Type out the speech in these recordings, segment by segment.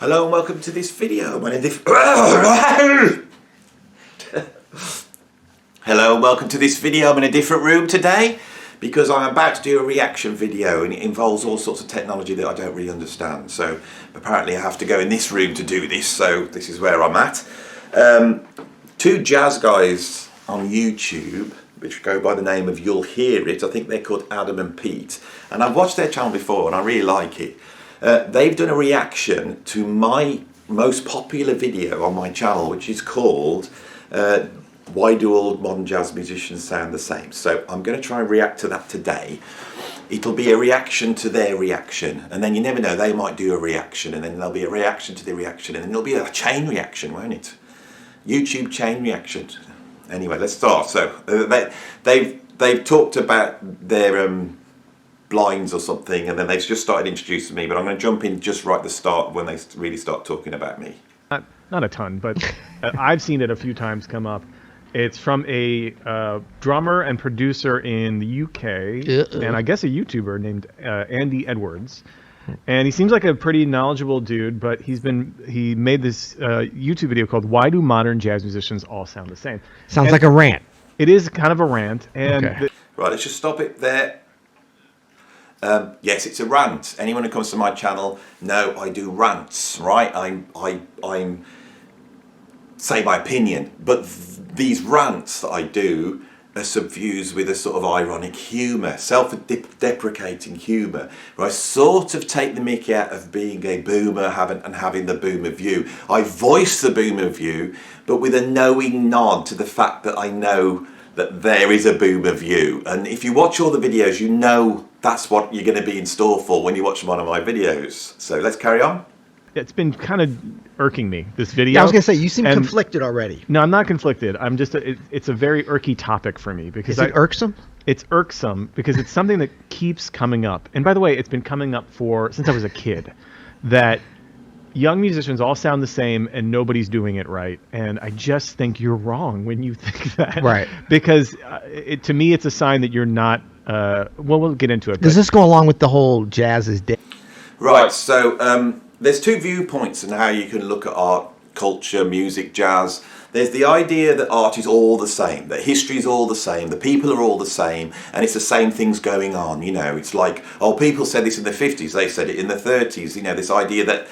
Hello and welcome to this video. Hello and welcome to this video. I'm in a different room today because I'm about to do a reaction video and it involves all sorts of technology that I don't really understand. So apparently I have to go in this room to do this, so this is where I'm at. Two jazz guys on YouTube which go by the name of You'll Hear It. I think they're called Adam and Pete, and I've watched their channel before and I really like it. They've done a reaction to my most popular video on my channel, which is called Why Do All Modern Jazz Musicians Sound the Same? So I'm going to try and react to that today. It'll be a reaction to their reaction, and then you never know, they might do a reaction, and then there'll be a reaction to the reaction, and then there'll be a chain reaction, won't it? YouTube chain reaction. Anyway, let's start. So they've talked about their blinds or something, and then they've just started introducing me, but I'm going to jump in just right at the start when they really start talking about me. Not a ton, but I've seen it a few times come up. It's from a drummer and producer in the UK, and I guess a YouTuber named Andy Edwards. And he seems like a pretty knowledgeable dude, but he made this YouTube video called Why Do Modern Jazz Musicians All Sound the Same? Sounds like a rant. It is kind of a rant. And okay. Right, let's just stop it there. Yes, it's a rant. Anyone who comes to my channel, know I do rants, right? I'm say my opinion, but these rants that I do are suffused with a sort of ironic humour, self-deprecating humour, where I sort of take the mickey out of being a boomer and having the boomer view. I voice the boomer view, but with a knowing nod to the fact that I know that there is a boomer view. And if you watch all the videos, you know that's what you're going to be in store for when you watch one of my videos. So let's carry on. It's been kind of irking me, this video. Yeah, I was going to say, you seem conflicted already. No, I'm not conflicted. I'm just, it's a very irky topic for me. Because Is it irksome? It's irksome because it's something that keeps coming up. And by the way, it's been coming up since I was a kid, that young musicians all sound the same and nobody's doing it right. And I just think you're wrong when you think that. Right. Because to me, it's a sign that you're not, well, we'll get into it. Does this go along with the whole jazz is dead? Right, so there's two viewpoints in how you can look at art, culture, music, jazz. There's the idea that art is all the same, that history is all the same, the people are all the same, and it's the same things going on. You know, it's like, oh, people said this in the 50s, they said it in the 30s. You know, this idea that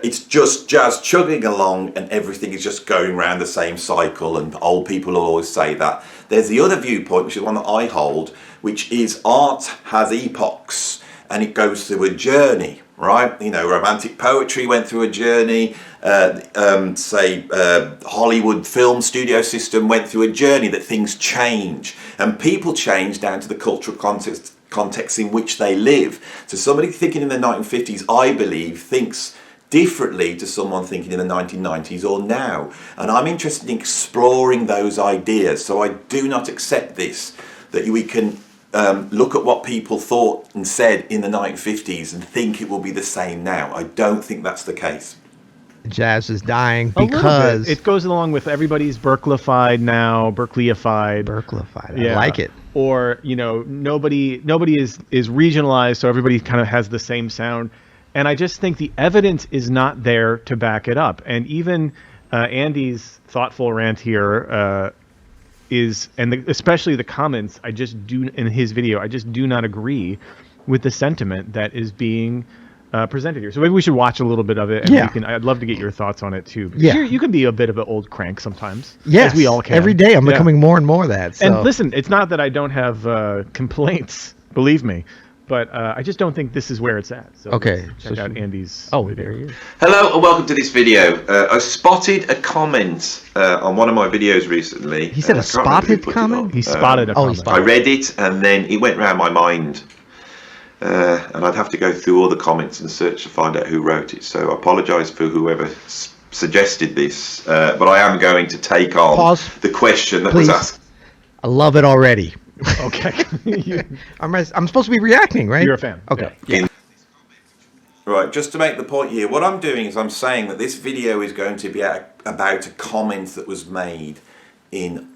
it's just jazz chugging along and everything is just going around the same cycle, and old people will always say that. There's the other viewpoint, which is one that I hold, which is art has epochs and it goes through a journey, right? You know, romantic poetry went through a journey, Hollywood film studio system went through a journey, that things change and people change down to the cultural context in which they live. So somebody thinking in the 1950s, I believe, thinks differently to someone thinking in the 1990s or now. And I'm interested in exploring those ideas. So I do not accept this, that we can look at what people thought and said in the 1950s and think it will be the same now. I don't think that's the case. Jazz is dying because it goes along with everybody's Berkeleyfied now, Berkeleyfied. I like it. Or, you know, nobody is regionalized, so everybody kind of has the same sound. And I just think the evidence is not there to back it up. And even Andy's thoughtful rant here especially the comments, in his video, I just do not agree with the sentiment that is being presented here. So maybe we should watch a little bit of it. And I'd love to get your thoughts on it too. Yeah. You can be a bit of an old crank sometimes. Yes, as we all can. Every day I'm becoming more and more that. So. And listen, it's not that I don't have complaints, believe me. But I just don't think this is where it's at. So okay, check out Andy's. Oh, there he is. Hello and welcome to this video. I spotted a comment on one of my videos recently. He said a spotted comment? He spotted a comment. I read it and then it went round my mind. And I'd have to go through all the comments and search to find out who wrote it. So I apologise for whoever suggested this. But I am going to take on the question that was asked. I love it already. Okay. I'm supposed to be reacting, right? You're a fan. Okay. Yeah. Right, just to make the point here, what I'm doing is I'm saying that this video is going to be about a comment that was made on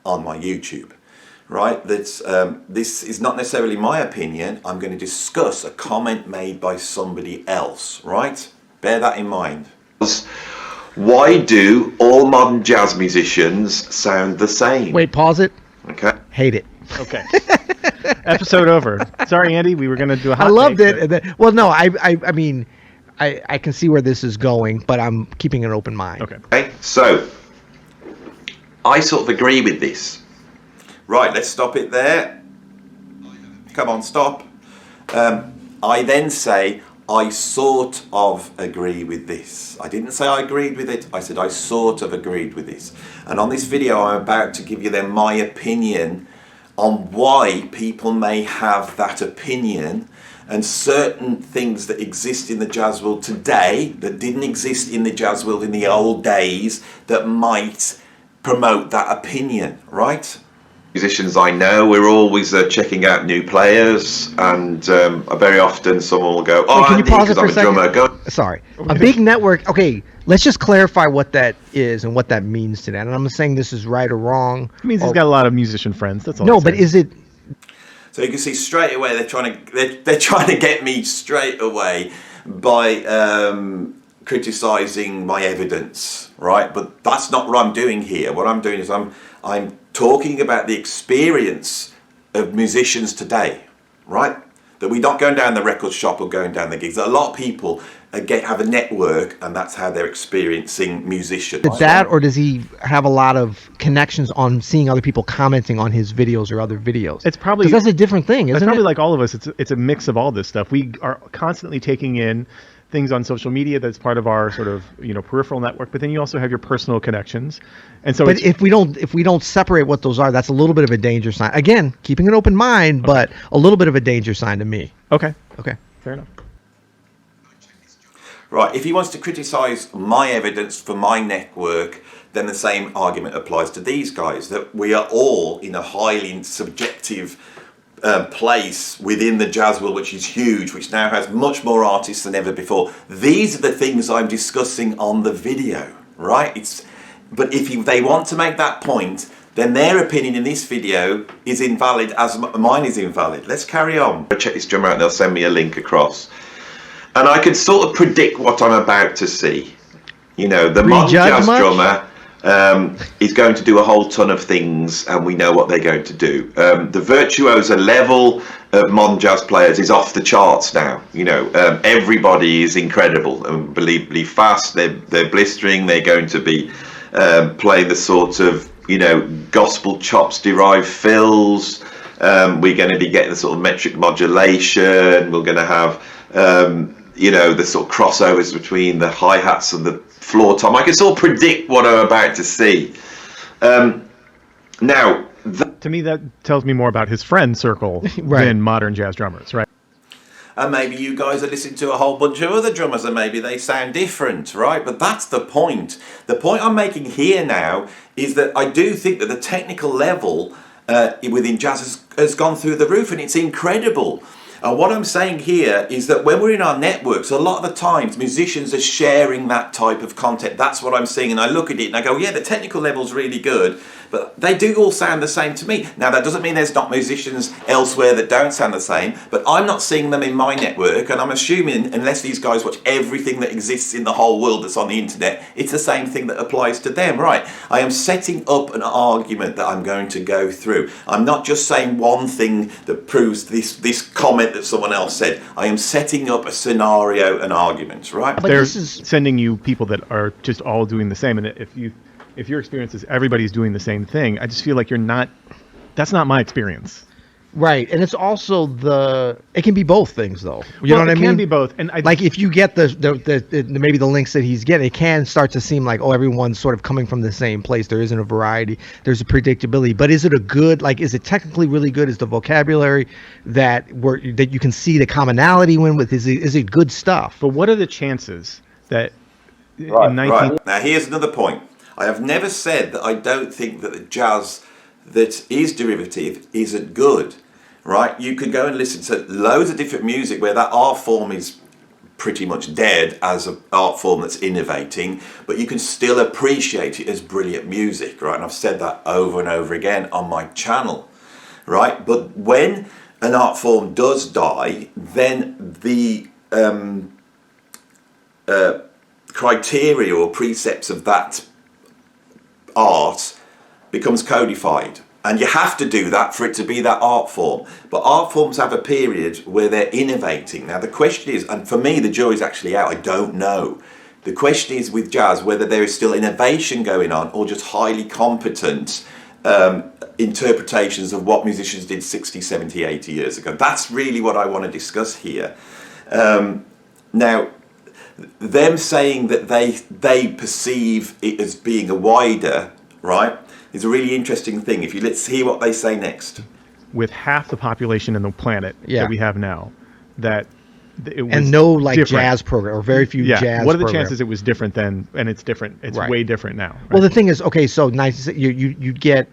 my YouTube. Right, this is not necessarily my opinion. I'm going to discuss a comment made by somebody else, right? Bear that in mind. Why do all modern jazz musicians sound the same? Wait, pause it. Okay. Hate it. Okay. Episode over. Sorry, Andy. We were going to do a hot I loved take, it. Well, no, I mean, I can see where this is going, but I'm keeping an open mind. Okay. So I sort of agree with this. Right, let's stop it there. Come on, stop. I then say, I sort of agree with this. I didn't say I agreed with it. I said I sort of agreed with this. And on this video, I'm about to give you then my opinion on why people may have that opinion, and certain things that exist in the jazz world today that didn't exist in the jazz world in the old days that might promote that opinion, right? Musicians I know, we're always checking out new players, and very often someone will go, "Oh, Wait, can you Andy, pause it because for I'm a a second? drummer." Go. Sorry. A big network. Okay, let's just clarify what that is and what that means to that. And I'm not saying this is right or wrong. It means he's got a lot of musician friends. That's all. No, I'm but saying. is it? So you can see straight away they're trying to get me straight away by criticising my evidence, right? But that's not what I'm doing here. What I'm doing is I'm talking about the experience of musicians today, right? That we're not going down the record shop or going down the gigs. A lot of people have a network, and that's how they're experiencing musicians. Is that, or does he have a lot of connections on seeing other people commenting on his videos or other videos? It's probably 'Cause that's a different thing, isn't It's probably it? like all of us. It's a mix of all this stuff. We are constantly taking in things on social media that's part of our sort of peripheral network, but then you also have your personal connections, and so. But if we don't separate what those are, that's a little bit of a danger sign. Again, keeping an open mind, but a little bit of a danger sign to me. Okay, Okay. fair enough. Right, if he wants to criticise my evidence for my network, then the same argument applies to these guys, that we are all in a highly subjective place within the jazz world, which is huge, which now has much more artists than ever before. These are the things I'm discussing on the video, right? But if they want to make that point, then their opinion in this video is invalid as mine is invalid. Let's carry on. Check this drummer out, and they'll send me a link across. And I can sort of predict what I'm about to see. The modern jazz drummer is going to do a whole ton of things, and we know what they're going to do. The virtuoso level of modern jazz players is off the charts now. Everybody is incredible, unbelievably fast. They're blistering. They're going to be playing the sort of gospel chops derived fills. We're going to be getting the sort of metric modulation. We're going to have the sort of crossovers between the hi-hats and the floor tom. I can sort of predict what I'm about to see. Now, to me, that tells me more about his friend circle Right. than modern jazz drummers, right? And maybe you guys are listening to a whole bunch of other drummers and maybe they sound different, right? But that's the point. The point I'm making here now is that I do think that the technical level within jazz has gone through the roof, and it's incredible. And what I'm saying here is that when we're in our networks, a lot of the times musicians are sharing that type of content. That's what I'm seeing, and I look at it and I go, yeah, the technical level's really good, but they do all sound the same to me. Now, that doesn't mean there's not musicians elsewhere that don't sound the same, but I'm not seeing them in my network, and I'm assuming, unless these guys watch everything that exists in the whole world that's on the internet, it's the same thing that applies to them, right? I am setting up an argument that I'm going to go through. I'm not just saying one thing that proves this comment that someone else said. I am setting up a scenario, an argument, right? But They're this is sending you people that are just all doing the same, and if your experience is everybody's doing the same thing, I just feel like that's not my experience. right, and it's also it can be both things though. You know what I mean? It can be both, and Like if you get the maybe the links that he's getting, it can start to seem like, oh, everyone's sort of coming from the same place. There isn't a variety. There's a predictability. But is it is it technically really good? Is the vocabulary that you can see the commonality with? Is it good stuff? But what are the chances that Right. Now, here's another point. I have never said that I don't think that the jazz that is derivative isn't good, right? You could go and listen to loads of different music where that art form is pretty much dead as an art form that's innovating, but you can still appreciate it as brilliant music, right? And I've said that over and over again on my channel, right? But when an art form does die, then criteria or precepts of that art becomes codified. And you have to do that for it to be that art form. But art forms have a period where they're innovating. Now the question is, and for me the jury's actually out, I don't know. The question is with jazz whether there is still innovation going on or just highly competent interpretations of what musicians did 60, 70, 80 years ago. That's really what I want to discuss here. Now, them saying that they perceive it as being a wider, right, is a really interesting thing. Let's hear what they say next. With half the population in the planet that we have now, that it was and no like different. Jazz program or very few jazz. What are the programs. chances it was different then, and it's different? It's way different now. Right? Well, the thing is, okay, so nice. You get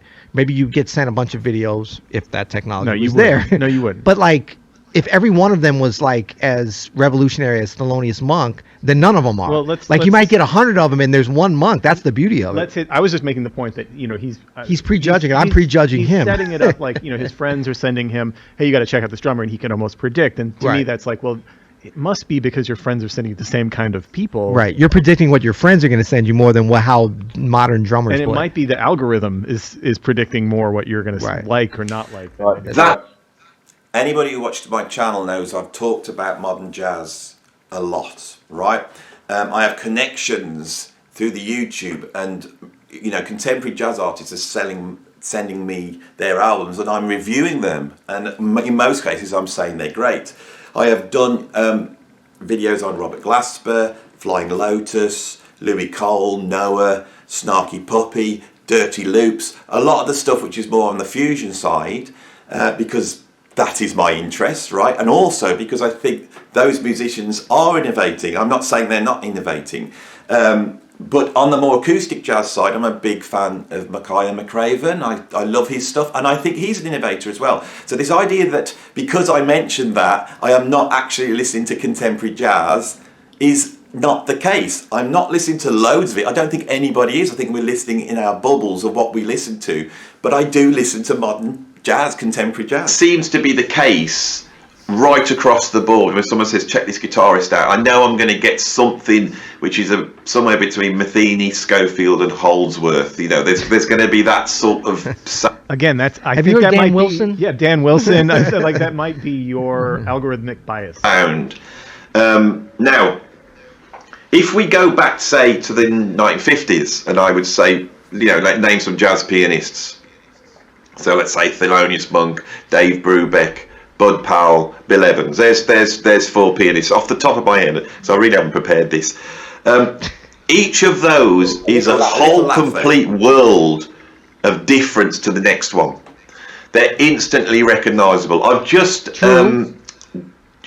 sent a bunch of videos if that technology was there. No, you wouldn't. But like, if every one of them was like as revolutionary as Thelonious Monk, then none of them are. Well, you might get 100 of them, and there's one monk. That's the beauty of it. I was just making the point that he's prejudging it. I'm prejudging him. He's setting it up like his friends are sending him, hey, you got to check out this drummer, and he can almost predict. And to me, that's like, well, it must be because your friends are sending you the same kind of people. Right. You're predicting what your friends are going to send you more than how modern drummers play. And it might be the algorithm is predicting more what you're going to like or not like. Anybody who watched my channel knows I've talked about modern jazz a lot, right? I have connections through the YouTube, and contemporary jazz artists are sending me their albums, and I'm reviewing them, and in most cases I'm saying they're great. I have done videos on Robert Glasper, Flying Lotus, Louis Cole, Noah, Snarky Puppy, Dirty Loops, a lot of the stuff which is more on the fusion side, because that is my interest, right? And also because I think those musicians are innovating. I'm not saying they're not innovating. But on the more acoustic jazz side, I'm a big fan of McCoy and McCraven. I love his stuff, and I think he's an innovator as well. So this idea that because I mentioned that, I am not actually listening to contemporary jazz is not the case. I'm not listening to loads of it. I don't think anybody is. I think we're listening in our bubbles of what we listen to. But I do listen to modern jazz, contemporary jazz. Seems to be the case right across the board. When someone says, check this guitarist out, I know I'm going to get something which is somewhere between Matheny, Schofield and Holdsworth. There's going to be that sort of... Again, I think you heard that Dan might Wilson? Be... Yeah, Dan Wilson. I said that might be your algorithmic bias. Now, if we go back, say, to the 1950s, and I would say, name some jazz pianists. So let's say Thelonious Monk, Dave Brubeck, Bud Powell, Bill Evans. There's four pianists off the top of my head. So I really haven't prepared this. Each of those is a whole complete world of difference to the next one. They're instantly recognisable. I've just filmed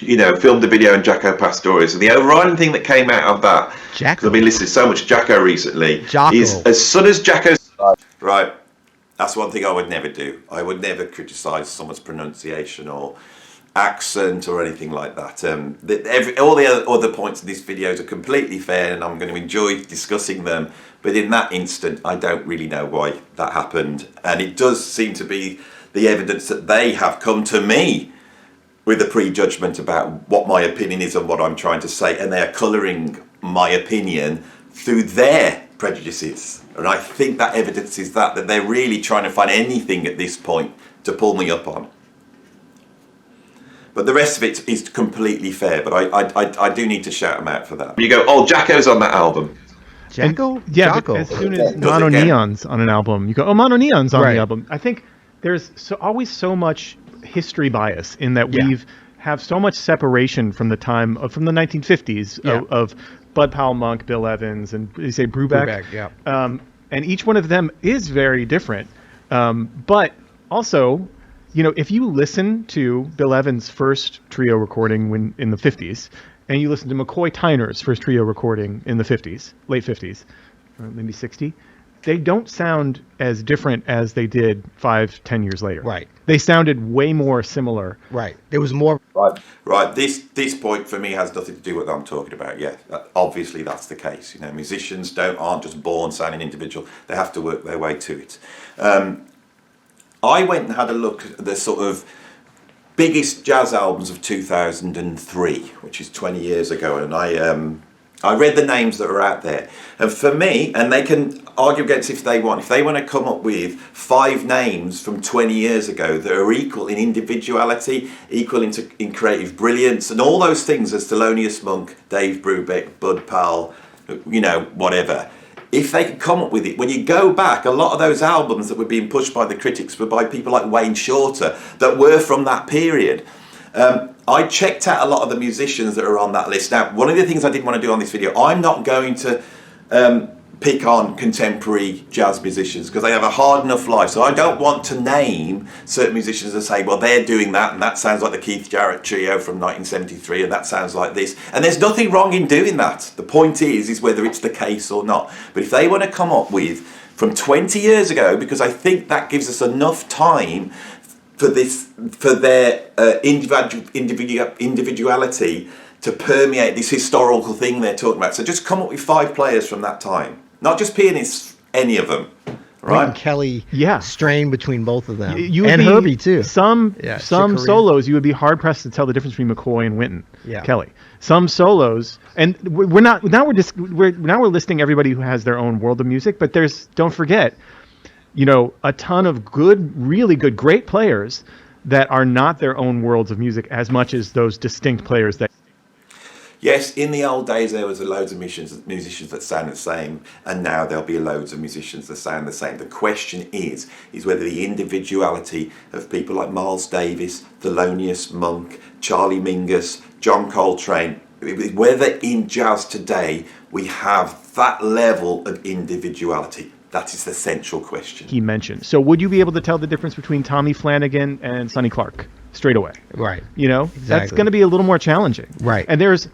a video on Jaco Pastorius, and the overriding thing that came out of that, because I've been listening to so much Jaco recently, is as soon as Jaco... Right. That's one thing I would never do. I would never criticise someone's pronunciation or accent or anything like that. All the other points in this video are completely fair, and I'm going to enjoy discussing them. But in that instant, I don't really know why that happened. And it does seem to be the evidence that they have come to me with a prejudgment about what my opinion is and what I'm trying to say. And they are colouring my opinion through their prejudices. And I think that evidence is that they're really trying to find anything at this point to pull me up on. But the rest of it is completely fair, but I do need to shout them out for that. You go, Jaco's on that album. Jaco? Yeah, Jaco. as soon as Mono Neon's on an album, you go, oh, Mono Neon's on the album. I think there's always so much history bias in that we've have so much separation from the time from the 1950s of Bud Powell, Monk, Bill Evans, and you say Brubeck. And each one of them is very different. But also, if you listen to Bill Evans' first trio recording in the 50s, and you listen to McCoy Tyner's first trio recording in the 50s, late 50s, or maybe 60, they don't sound as different as they did 5-10 years later. Right. They sounded way more similar. Right. There was more. Right. This point for me has nothing to do with what I'm talking about. Yeah, obviously that's the case. Musicians aren't just born sounding individual. They have to work their way to it. I went and had a look at the sort of biggest jazz albums of 2003, which is 20 years ago, and I read the names that are out there. And for me, and they can argue against if they want to come up with 5 names from 20 years ago that are equal in individuality, equal in creative brilliance, and all those things as Thelonious Monk, Dave Brubeck, Bud Powell, whatever. If they could come up with it, when you go back, a lot of those albums that were being pushed by the critics were by people like Wayne Shorter that were from that period. I checked out a lot of the musicians that are on that list. Now, one of the things I didn't want to do on this video, I'm not going to pick on contemporary jazz musicians because they have a hard enough life. So I don't want to name certain musicians and say, well, they're doing that, and that sounds like the Keith Jarrett Trio from 1973, and that sounds like this. And there's nothing wrong in doing that. The point is whether it's the case or not. But if they want to come up with from 20 years ago, because I think that gives us enough time for their individuality to permeate this historical thing they're talking about. So just come up with 5 players from that time, not just pianists, any of them, right? And Kelly, strain between both of them, and Herbie too. Some solos you would be hard pressed to tell the difference between McCoy and Winton. Kelly. Some solos, and we're listing everybody who has their own world of music, but don't forget, a ton of really good, great players that are not their own worlds of music as much as those distinct players that. Yes, in the old days there was loads of musicians that sound the same, and now there'll be loads of musicians that sound the same. The question is whether the individuality of people like Miles Davis, Thelonious Monk, Charlie Mingus, John Coltrane, whether in jazz today we have that level of individuality. That is the central question. He mentioned. So would you be able to tell the difference between Tommy Flanagan and Sonny Clark straight away? Right. Exactly. That's going to be a little more challenging. Right. And there's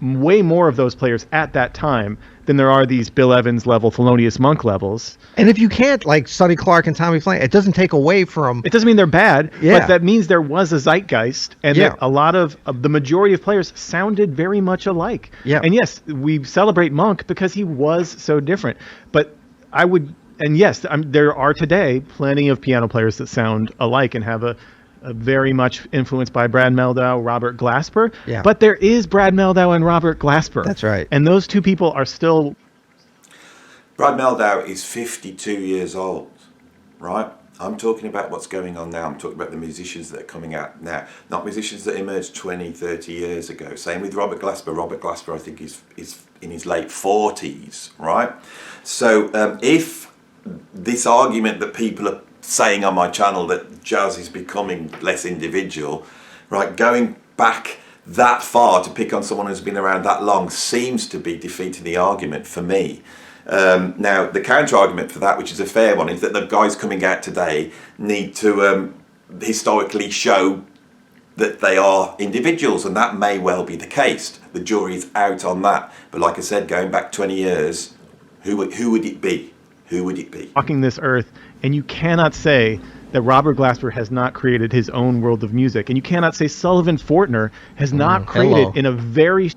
way more of those players at that time than there are these Bill Evans level, Thelonious Monk levels. And if you can't, like Sonny Clark and Tommy Flanagan, it doesn't take away from... It doesn't mean they're bad, but that means there was a zeitgeist, and that a lot of the majority of players sounded very much alike. Yeah. And yes, we celebrate Monk because he was so different. But there are today plenty of piano players that sound alike and have a very much influenced by Brad Mehldau, Robert Glasper. Yeah. But there is Brad Mehldau and Robert Glasper. That's right. And those two people are still... Brad Mehldau is 52 years old, right? I'm talking about what's going on now. I'm talking about the musicians that are coming out now, not musicians that emerged 20, 30 years ago. Same with Robert Glasper. Robert Glasper, I think, is in his late 40s, right? So if this argument that people are saying on my channel that jazz is becoming less individual, right, going back that far to pick on someone who's been around that long seems to be defeating the argument for me. Now, the counter-argument for that, which is a fair one, is that the guys coming out today need to historically show that they are individuals, and that may well be the case. The jury is out on that. But like I said, going back 20 years, who would it be? Who would it be? Walking this earth, and you cannot say that Robert Glasper has not created his own world of music, and you cannot say Sullivan Fortner has not created in a very...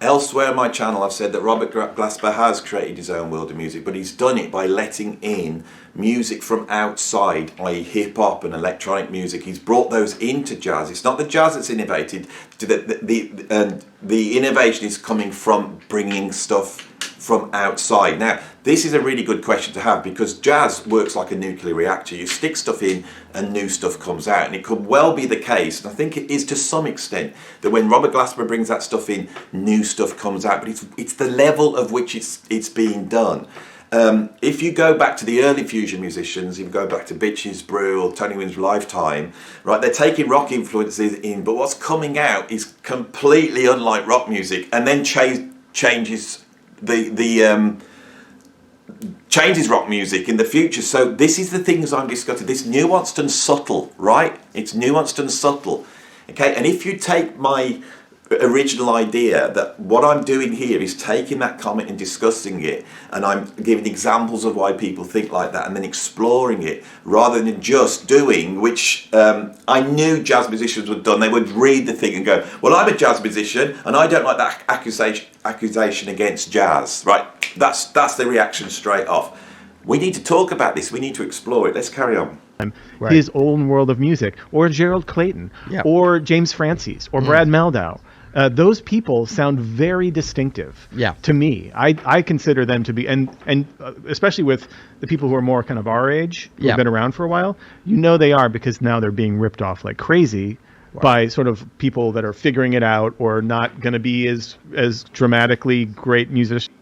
Elsewhere on my channel, I've said that Robert Glasper has created his own world of music, but he's done it by letting in music from outside, i.e. hip-hop and electronic music. He's brought those into jazz. It's not the jazz that's innovated. The innovation is coming from bringing stuff from outside. Now, this is a really good question to have because jazz works like a nuclear reactor. You stick stuff in and new stuff comes out. And it could well be the case, and I think it is to some extent, that when Robert Glasper brings that stuff in, new stuff comes out. But it's the level of which it's being done. If you go back to the early fusion musicians, if you go back to Bitches Brew or Tony Wynn's Lifetime, right, they're taking rock influences in, but what's coming out is completely unlike rock music, and then changes changes rock music in the future. So this is the things I'm discussing. This nuanced and subtle, right? It's nuanced and subtle. Okay, and if you take my original idea that what I'm doing here is taking that comment and discussing it, and I'm giving examples of why people think like that, and then exploring it rather than just doing, which I knew jazz musicians would have done. They would read the thing and go, well, I'm a jazz musician and I don't like that accusation against jazz, right? That's the reaction straight off. We need to talk about this. We need to explore it. Let's carry on. His own world of music, or Gerald Clayton, or James Francis, or Brad Mehldau. those people sound very distinctive. Yeah. To me, I consider them to be, and especially with the people who are more kind of our age, who've been around for a while, they are, because now they're being ripped off like crazy by sort of people that are figuring it out or not going to be as dramatically great musicians.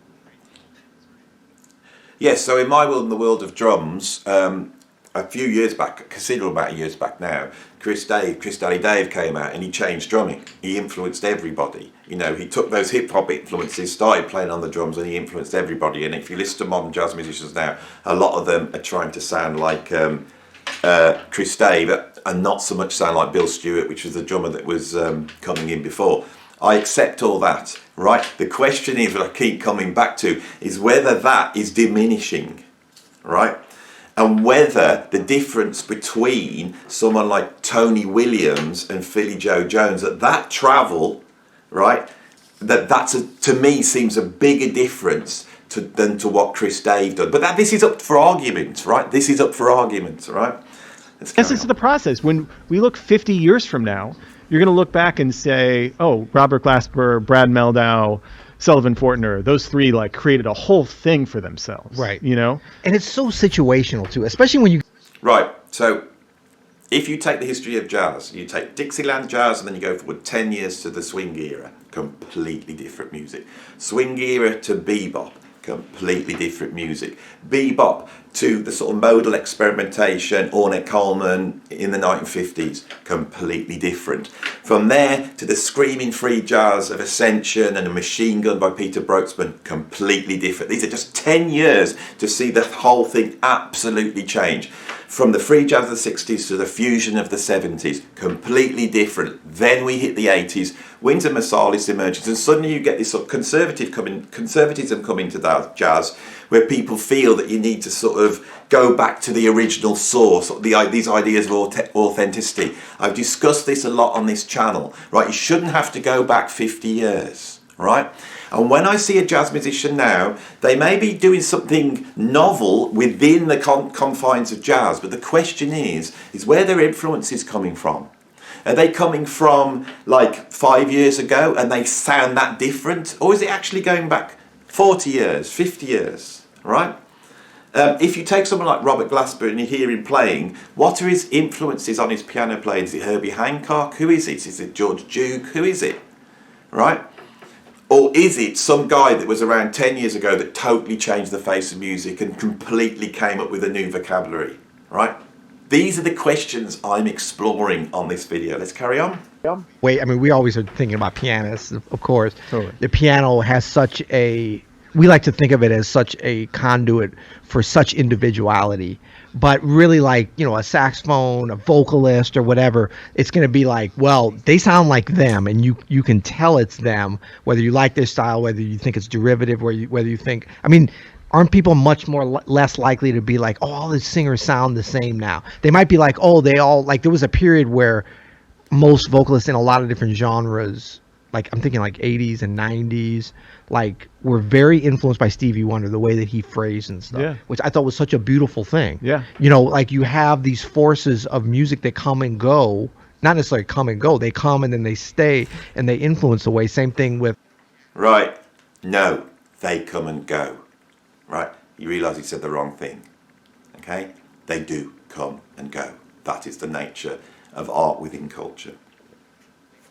Yes, so in my world, in the world of drums, a few years back, a considerable amount of years back now, Chris Daly Dave came out and he changed drumming. He influenced everybody. He took those hip hop influences, started playing on the drums, and he influenced everybody. And if you listen to modern jazz musicians now, a lot of them are trying to sound like Chris Dave and not so much sound like Bill Stewart, which was the drummer that was coming in before. I accept all that, right? The question is, what I keep coming back to, is whether that is diminishing, right? And whether the difference between someone like Tony Williams and Philly Joe Jones, that travel, right, that's to me seems a bigger difference than to what Chris Dave did. But this is up for argument, right? This is up for argument, right? This is the process. When we look 50 years from now, you're going to look back and say, oh, Robert Glasper, Brad Meldau, Sullivan Fortner, those three created a whole thing for themselves. Right. And it's so situational too, especially when you... Right. So if you take the history of jazz, you take Dixieland jazz and then you go forward 10 years to the swing era, completely different music. Swing era to bebop, completely different music. Bebop to the sort of modal experimentation, Ornette Coleman in the 1950s, completely different. From there to the screaming free jazz of Ascension and a Machine Gun by Peter Broxman, completely different. These are just 10 years to see the whole thing absolutely change. From the free jazz of the 60s to the fusion of the 70s, completely different. Then we hit the 80s, Wynton Marsalis emerges, and suddenly you get this sort of conservatism coming to jazz, where people feel that you need to sort of go back to the original source, these ideas of authenticity. I've discussed this a lot on this channel, right? You shouldn't have to go back 50 years, right? And when I see a jazz musician now, they may be doing something novel within the confines of jazz, but the question is where their influence is coming from. Are they coming from 5 years ago and they sound that different? Or is it actually going back 40 years, 50 years, right? If you take someone like Robert Glasper and you hear him playing, what are his influences on his piano playing? Is it Herbie Hancock? Who is it? Is it George Duke? Who is it, right? Or is it some guy that was around 10 years ago that totally changed the face of music and completely came up with a new vocabulary, right? These are the questions I'm exploring on this video. Let's carry on. Wait, I mean, we always are thinking about pianists, of course. Totally. The piano has such a... We like to think of it as such a conduit for such individuality. But really, a saxophone, a vocalist, or whatever, it's going to be they sound like them, and you can tell it's them, whether you like their style, whether you think it's derivative, whether you think... I mean, aren't people much less likely to be all the singers sound the same now? They might be they all... there was a period where most vocalists in a lot of different genres, I'm thinking 80s and 90s, were very influenced by Stevie Wonder, the way that he phrased and stuff, which I thought was such a beautiful thing. Yeah. You have these forces of music that come and go, not necessarily come and go, they come and then they stay and they influence the way. Same thing with... Right. No, they come and go. Right. You realise he said the wrong thing. Okay? They do come and go. That is the nature of art within culture.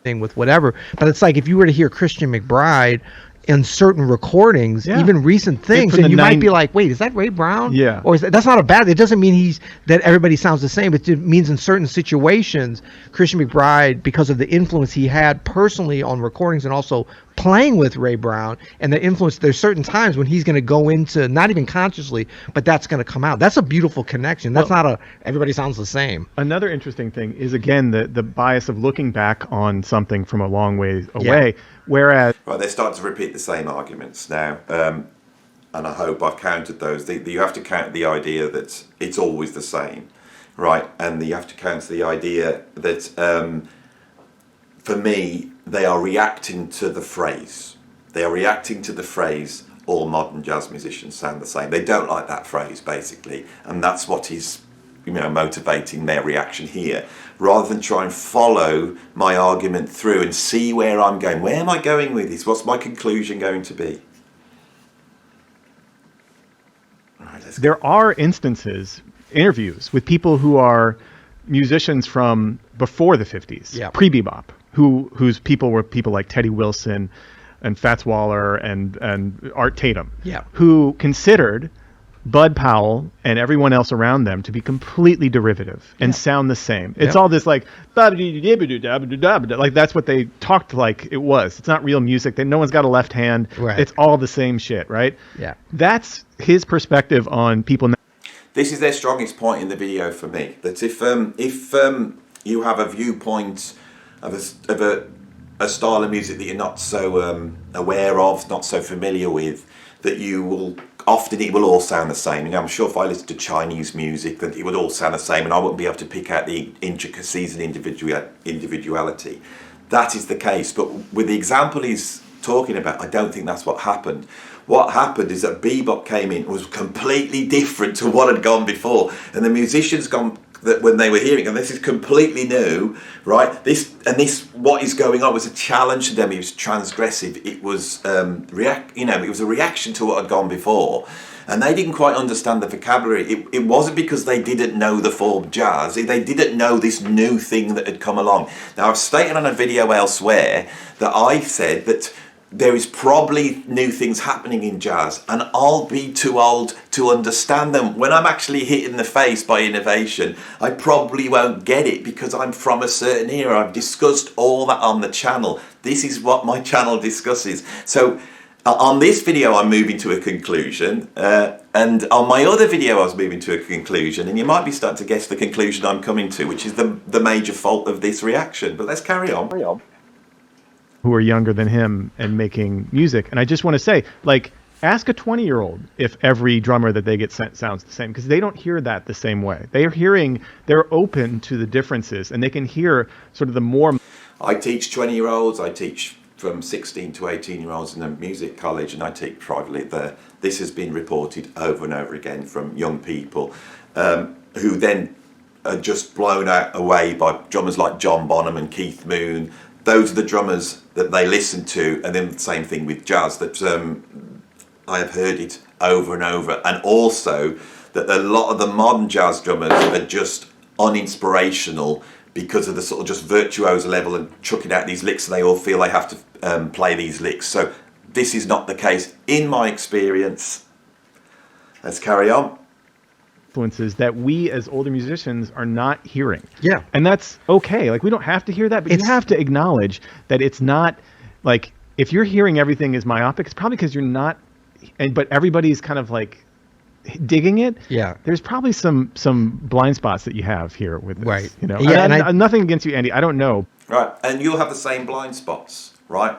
Thing with whatever, but it's if you were to hear Christian McBride in certain recordings, even recent things, and you might be wait, is that Ray Brown? Yeah. Or that's not a bad... It doesn't mean that everybody sounds the same. It means in certain situations, Christian McBride, because of the influence he had personally on recordings and also playing with Ray Brown, and the influence, there's certain times when he's going to go into, not even consciously, but that's going to come out. That's a beautiful connection. That's not everybody sounds the same. Another interesting thing is, again, the bias of looking back on something from a long way away, whereas... Right, they're starting to repeat the same arguments now, and I hope I've counted those. You have to count the idea that it's always the same, right? And you have to counter the idea that, for me, they are reacting to the phrase. They are reacting to the phrase, all modern jazz musicians sound the same. They don't like that phrase, basically, and that's what is, motivating their reaction here, rather than try and follow my argument through and see where I'm going. Where am I going with this? What's my conclusion going to be? There are instances, interviews with people who are musicians from before the 50s, pre-bebop, whose people were people like Teddy Wilson and Fats Waller and Art Tatum, who considered Bud Powell and everyone else around them to be completely derivative and sound the same. It's all this like that's what they talked like it was. It's not real music. No one's got a left hand. Right. It's all the same shit, right? Yeah. That's his perspective on people. This is their strongest point in the video for me. That if you have a viewpoint of a style of music that you're not so aware of, not so familiar with, that you will often it will all sound the same. I'm sure if I listen to Chinese music, that it would all sound the same, and I wouldn't be able to pick out the intricacies and individuality. That is the case, but with the example he's talking about, I don't think that's what happened. What happened is that bebop came in, was completely different to what had gone before, and the musicians that when they were hearing, and this is completely new, right? This what is going on was a challenge to them. It was transgressive. It was it was a reaction to what had gone before, and they didn't quite understand the vocabulary. It wasn't because they didn't know the form jazz. They didn't know this new thing that had come along. Now, I've stated on a video elsewhere that I said that there is probably new things happening in jazz, and I'll be too old to understand them. When I'm actually hit in the face by innovation, I probably won't get it because I'm from a certain era. I've discussed all that on the channel. This is what my channel discusses. So on this video, I'm moving to a conclusion, and on my other video, I was moving to a conclusion, and you might be starting to guess the conclusion I'm coming to, which is the major fault of this reaction. But let's carry on. Who are younger than him and making music. And I just want to say, like, ask a 20-year-old if every drummer that they get sent sounds the same, because they don't hear that the same way. They're open to the differences, and they can hear sort of the more... I teach 20-year-olds, I teach from 16 to 18-year-olds in a music college, and I teach privately there. This has been reported over and over again from young people who then are just blown away by drummers like John Bonham and Keith Moon. Those are the drummers that they listen to, and then the same thing with jazz, that I have heard it over and over, and also that a lot of the modern jazz drummers are just uninspirational because of the sort of just virtuoso level and chucking out these licks, and they all feel they have to play these licks. So this is not the case in my experience. Let's carry on. Influences that we as older musicians are not hearing. Yeah. And that's okay. Like, we don't have to hear that, but you have to acknowledge that it's not like, if you're hearing everything is myopic, it's probably because you're not, but everybody's kind of like digging it. Yeah. There's probably some blind spots that you have here with this. Right. You know, yeah, and nothing against you, Andy. I don't know. Right. And you'll have the same blind spots, right?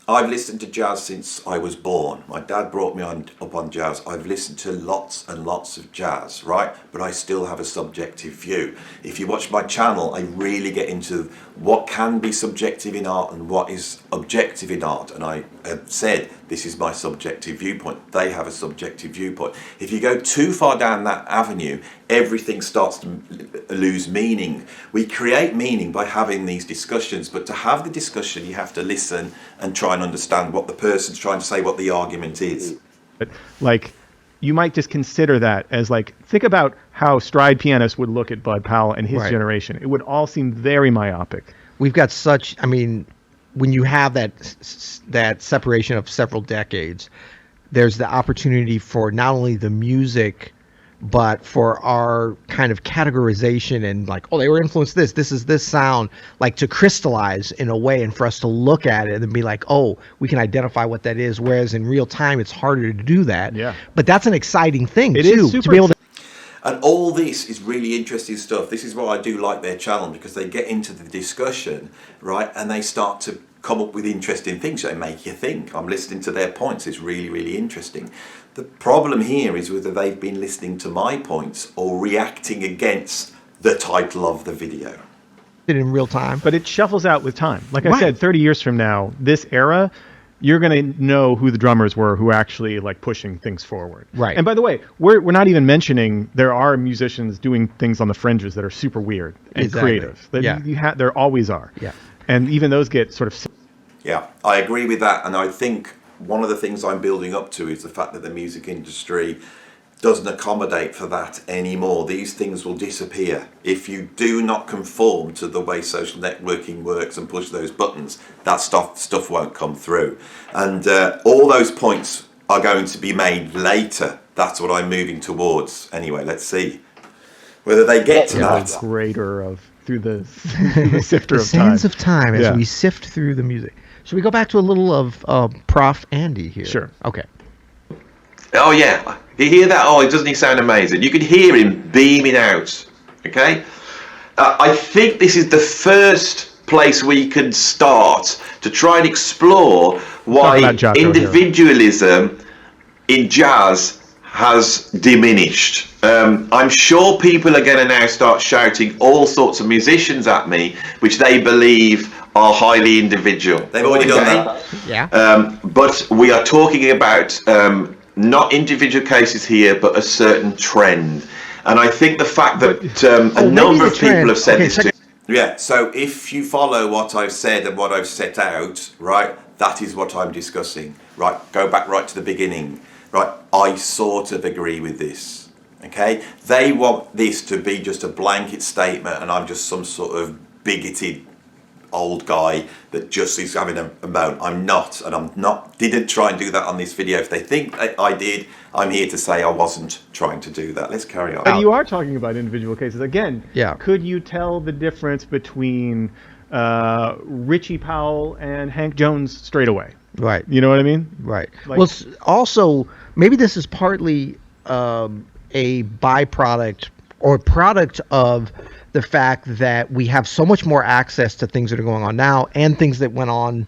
I've listened to jazz since I was born. My dad brought me up on jazz. I've listened to lots and lots of jazz, right? But I still have a subjective view. If you watch my channel, I really get into what can be subjective in art and what is objective in art. And I have said, this is my subjective viewpoint. They have a subjective viewpoint. If you go too far down that avenue, everything starts to lose meaning. We create meaning by having these discussions, but to have the discussion, you have to listen and try and understand what the person's trying to say, what the argument is. But like, you might just consider that as like, think about how stride pianists would look at Bud Powell and his generation. It would all seem very myopic. We've got such, I mean, when you have that separation of several decades, there's the opportunity for not only the music, but for our kind of categorization and like, oh, they were influenced this is this sound, like to crystallize in a way and for us to look at it and be like, oh, we can identify what that is. Whereas in real time, it's harder to do that. Yeah. But that's an exciting thing it too, is super to be able to. And all this is really interesting stuff. This is why I do like their channel, because they get into the discussion, right? And they start to come up with interesting things. They make you think. I'm listening to their points. It's really, really interesting. The problem here is whether they've been listening to my points or reacting against the title of the video. In real time. But it shuffles out with time. Like I said, 30 years from now, this era, you're going to know who the drummers were who actually like pushing things forward. Right. And by the way, we're not even mentioning there are musicians doing things on the fringes that are super weird and creative. There always are. Yeah. And even those get sort of... Yeah, I agree with that. And I think one of the things I'm building up to is the fact that the music industry doesn't accommodate for that anymore. These things will disappear. If you do not conform to the way social networking works and push those buttons, that stuff won't come through. And all those points are going to be made later. That's what I'm moving towards. Anyway, let's see whether they get to that. Greater of through the sifter the of time. sands of time as we sift through the music. Should we go back to a little of Prof Andy here? Sure. Okay. Oh yeah, you hear that? Oh, doesn't he sound amazing? You can hear him beaming out. Okay, I think this is the first place we can start to try and explore why individualism in jazz has diminished. I'm sure people are going to now start shouting all sorts of musicians at me, which they believe are highly individual. They've already done that. Yeah. But we are talking about not individual cases here, but a certain trend. And I think the fact that a number of people have said this to... Yeah, so if you follow what I've said and what I've set out, right, that is what I'm discussing. Right, go back right to the beginning. Right, I sort of agree with this. Okay, they want this to be just a blanket statement and I'm just some sort of bigoted old guy that just is having a moan. I'm not, and didn't try and do that on this video. If they think I did, I'm here to say I wasn't trying to do that. Let's carry on. And you are talking about individual cases. Again, yeah. Could you tell the difference between Richie Powell and Hank Jones straight away? Right. You know what I mean? Right. Like, well, also, maybe this is partly a byproduct or product of the fact that we have so much more access to things that are going on now and things that went on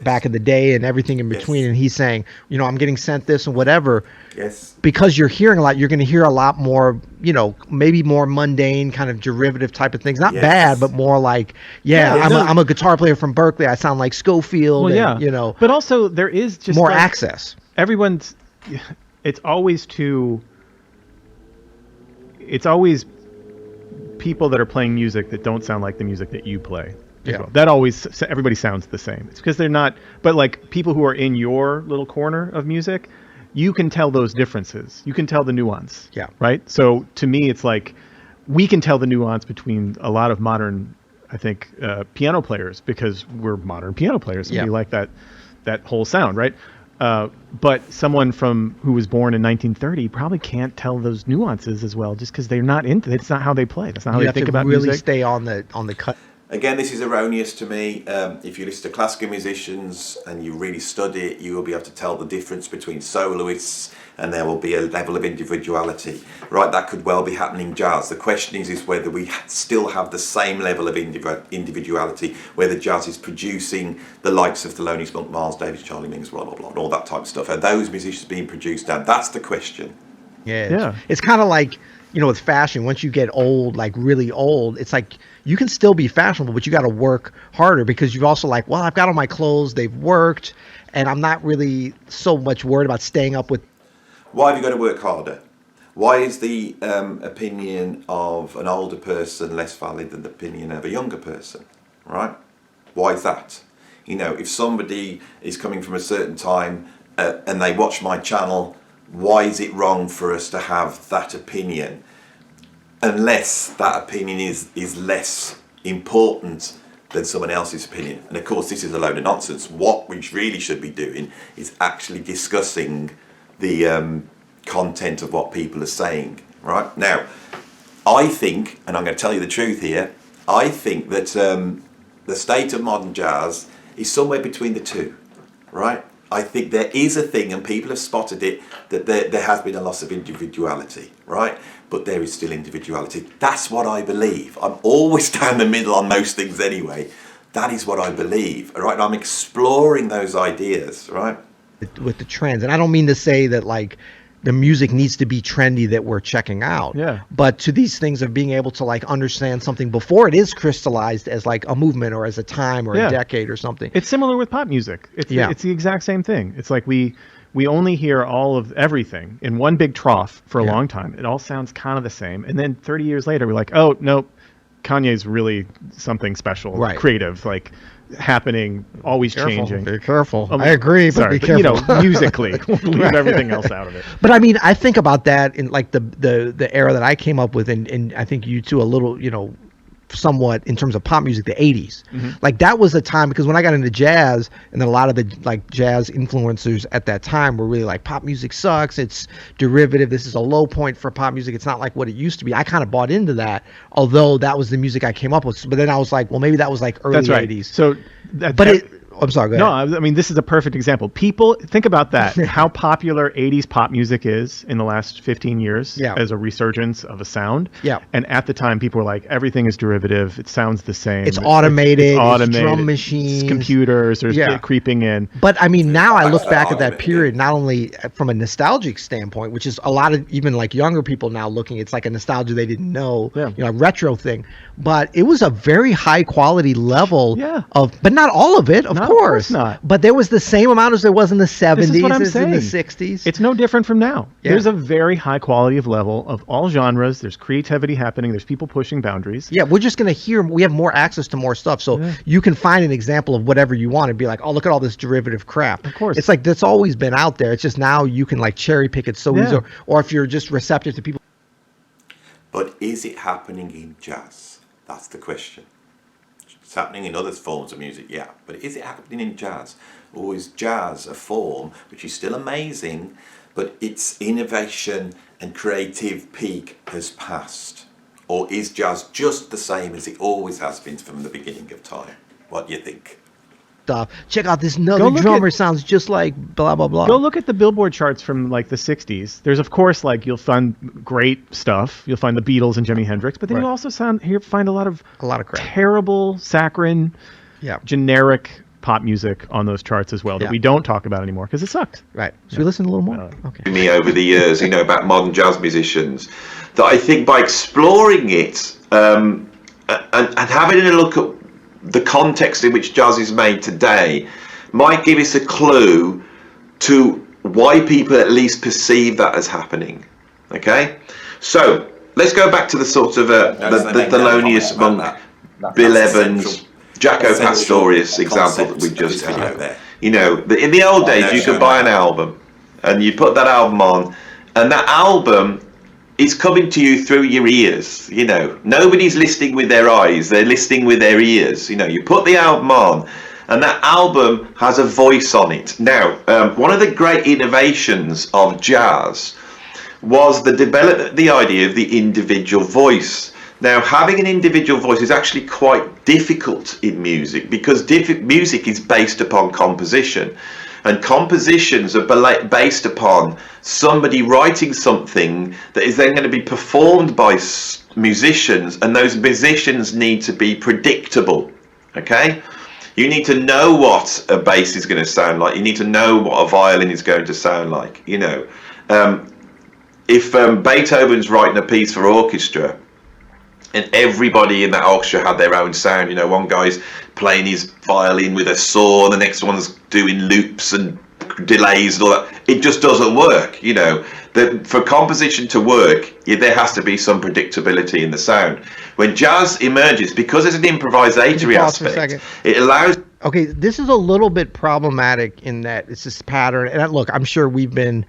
back in the day and everything in between. Yes. And he's saying, you know, I'm getting sent this and whatever. Yes. Because you're hearing a lot, you're going to hear a lot more, you know, maybe more mundane kind of derivative type of things. Not bad, but more like, I'm a guitar player from Berkeley. I sound like Schofield. Well, and, you know. But also there is just more access. It's always people that are playing music that don't sound like the music that you play. Yeah. Well. That always, everybody sounds the same. It's because they're not, but like people who are in your little corner of music, you can tell those differences. You can tell the nuance. Yeah. Right? So to me, it's like, we can tell the nuance between a lot of modern, I think, piano players because we're modern piano players and we like that whole sound, right? But someone who was born in 1930 probably can't tell those nuances as well, just because they're not into it. It's not how they play. That's not how they think about music. You have to really stay on the cut. Again, this is erroneous to me. If you listen to classical musicians and you really study it, you will be able to tell the difference between soloists, and there will be a level of individuality. Right, that could well be happening in jazz. The question is whether we still have the same level of individuality, whether jazz is producing the likes of Thelonious Monk, Miles Davis, Charlie Mingus, blah, blah, blah, and all that type of stuff. Are those musicians being produced now? That's the question. Yeah. It's kind of like, you know, with fashion, once you get old, like really old, it's like you can still be fashionable, but you got to work harder because you've also like, well, I've got all my clothes, they've worked, and I'm not really so much worried about staying up with. Why have you got to work harder? Why is the opinion of an older person less valid than the opinion of a younger person, right? Why is that? You know, if somebody is coming from a certain time and they watch my channel, why is it wrong for us to have that opinion? Unless that opinion is less important than someone else's opinion. And of course, this is a load of nonsense. What we really should be doing is actually discussing the content of what people are saying. Right? Now, I think, and I'm going to tell you the truth here, I think that the state of modern jazz is somewhere between the two. Right? I think there is a thing, and people have spotted it, that there has been a loss of individuality, right? But there is still individuality. That's what I believe. I'm always down the middle on most things anyway. That is what I believe, right? And I'm exploring those ideas, right? With the trends. And I don't mean to say that, like, the music needs to be trendy that we're checking out. Yeah. But to these things of being able to like understand something before it is crystallized as like a movement or as a time or a decade or something. It's similar with pop music. It's the exact same thing. It's like we only hear all of everything in one big trough for a long time. It all sounds kind of the same. And then 30 years later, we're like, oh, nope, Kanye's really something special, creative, like happening, always changing. Be careful. I agree, but be careful. But, musically, leave everything else out of it. But I mean, I think about that in like the era that I came up with, and I think you too a little, somewhat in terms of pop music, the 80s. Like that was a time, because when I got into jazz, and then a lot of the like jazz influencers at that time were really like, pop music sucks, it's derivative, this is a low point for pop music, it's not like what it used to be. I kind of bought into that, although that was the music I came up with. But then I was like, well, maybe that was like early 80s. So I'm sorry, go ahead. No, I mean, this is a perfect example. People, think about that, how popular 80s pop music is in the last 15 years as a resurgence of a sound. Yeah. And at the time, people were like, everything is derivative. It sounds the same. It's automated. It's drum machines. It's computers. There's creeping in. But I mean, now I look back at that period, not only from a nostalgic standpoint, which is a lot of even like younger people now looking, it's like a nostalgia they didn't know, a retro thing. But it was a very high quality level of, but not all of it, of course not. But there was the same amount as there was in the 70s, this is what I'm saying. In the 60s. It's no different from now. There's a very high quality of level of all genres. There's creativity happening. There's people pushing boundaries. Yeah, we're just going to hear, we have more access to more stuff. So you can find an example of whatever you want and be like, oh, look at all this derivative crap. Of course. It's like, that's always been out there. It's just now you can like cherry pick it so easy. Or if you're just receptive to people. But is it happening in jazz? That's the question. It's happening in other forms of music, but is it happening in jazz? Or is jazz a form which is still amazing, but its innovation and creative peak has passed? Or is jazz just the same as it always has been from the beginning of time? What do you think? Check out this another drummer sounds just like blah blah blah. Go look at the Billboard charts from like the 60s. There's of course like you'll find great stuff. You'll find the Beatles and Jimi Hendrix, but then you also find a lot of crap. Terrible, saccharine, generic pop music on those charts as well that we don't talk about anymore because it sucked. Right. Should we listen a little more? Okay. Me over the years, about modern jazz musicians, that I think by exploring it and having a look at the context in which jazz is made today might give us a clue to why people at least perceive that as happening. Okay, so let's go back to the sort of the Thelonious Monk, Bill Evans, Jaco Pastorius example that we just had. In the old days you could buy an album and you put that album on, and that album is coming to you through your ears. Nobody's listening with their eyes, they're listening with their ears. You put the album on and that album has a voice on it. Now, one of the great innovations of jazz was the development of the idea of the individual voice. Now, having an individual voice is actually quite difficult in music because music is based upon composition. And compositions are based upon somebody writing something that is then going to be performed by musicians, and those musicians need to be predictable. Okay? You need to know what a bass is going to sound like. You need to know what a violin is going to sound like. If Beethoven's writing a piece for orchestra, and everybody in that orchestra had their own sound. One guy's playing his violin with a saw, the next one's doing loops and delays and all that. It just doesn't work. For composition to work, there has to be some predictability in the sound. When jazz emerges, because there's an improvisatory aspect, it allows... Okay, this is a little bit problematic in that it's this pattern. And look, I'm sure we've been